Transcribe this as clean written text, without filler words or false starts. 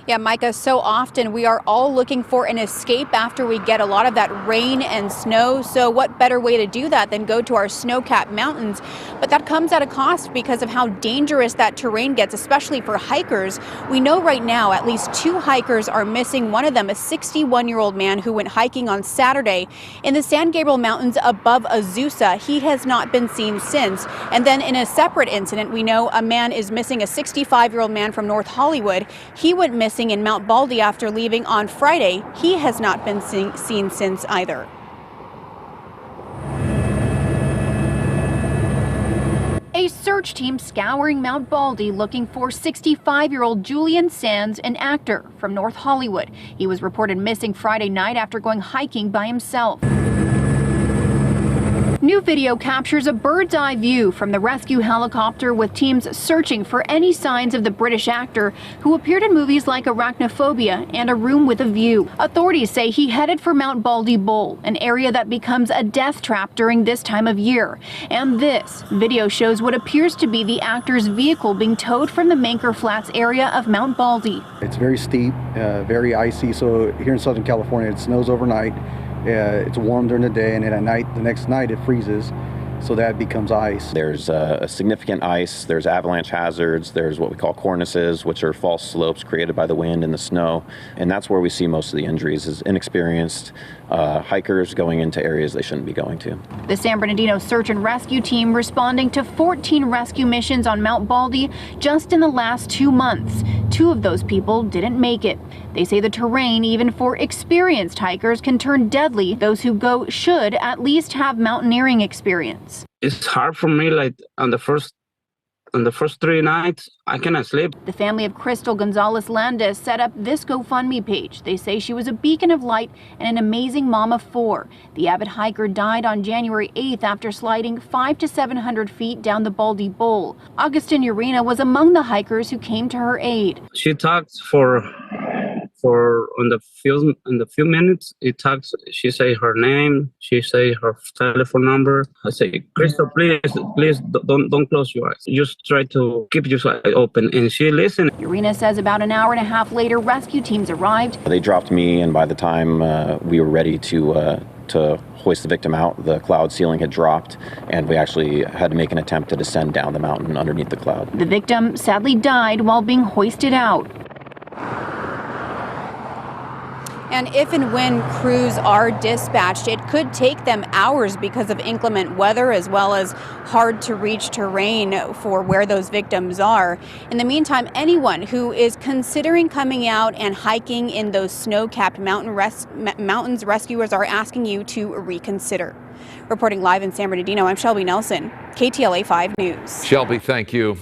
Yeah, Micah, so often we are all looking for an escape after we get a lot of that rain and snow. So what better way to do that than go to our snow-capped mountains? But that comes at a cost because of how dangerous that terrain gets, especially for hikers. We know right now at least 2 hikers are missing. One of them, a 61-year-old man who went hiking on Saturday in the San Gabriel Mountains above Azusa. He has not been seen since. And then in a separate incident, we know a man is missing, a 65-year-old man from North Hollywood. He went missing in Mount Baldy after leaving on Friday. He has not been seen since either. A search team scouring Mount Baldy looking for 65-year-old Julian Sands, an actor from North Hollywood. He was reported missing Friday night after going hiking by himself. New video captures a bird's-eye view from the rescue helicopter with teams searching for any signs of the British actor who appeared in movies like Arachnophobia and A Room with a View. Authorities say he headed for Mount Baldy Bowl, an area that becomes a death trap during this time of year. And this video shows what appears to be the actor's vehicle being towed from the Manker Flats area of Mount Baldy. It's very steep, very icy, so here in Southern California it snows overnight. It's warm during the day, and then at night, the next night it freezes, so that becomes ice. There's a significant ice, there's avalanche hazards, there's what we call cornices, which are false slopes created by the wind and the snow, and that's where we see most of the injuries, is inexperienced hikers going into areas they shouldn't be going to. The San Bernardino search and rescue team responding to 14 rescue missions on Mount Baldy just in the last 2 months. 2 of those people didn't make it. They say the terrain, even for experienced hikers, can turn deadly. Those who go should at least have mountaineering experience. It's hard for me, like on the first 3 nights, I cannot sleep. The family of Crystal Gonzalez Landis set up this GoFundMe page. They say she was a beacon of light and an amazing mom of 4. The avid hiker died on January 8th after sliding 500 to 700 feet down the Baldy Bowl. Augustin Urena was among the hikers who came to her aid. She talks for in the few minutes. It talks. She say her name. She say her telephone number. I say, Crystal, please don't close your eyes. Just try to keep your eyes open. And she listened. Urena says about an hour and a half later, rescue teams arrived. They dropped me, and by the time we were ready to hoist the victim out, the cloud ceiling had dropped, and we actually had to make an attempt to descend down the mountain underneath the cloud. The victim sadly died while being hoisted out. And if and when crews are dispatched, it could take them hours because of inclement weather as well as hard to reach terrain for where those victims are. In the meantime, anyone who is considering coming out and hiking in those snow-capped mountains, rescuers are asking you to reconsider. Reporting live in San Bernardino, I'm Shelby Nelson, KTLA 5 News. Shelby, thank you.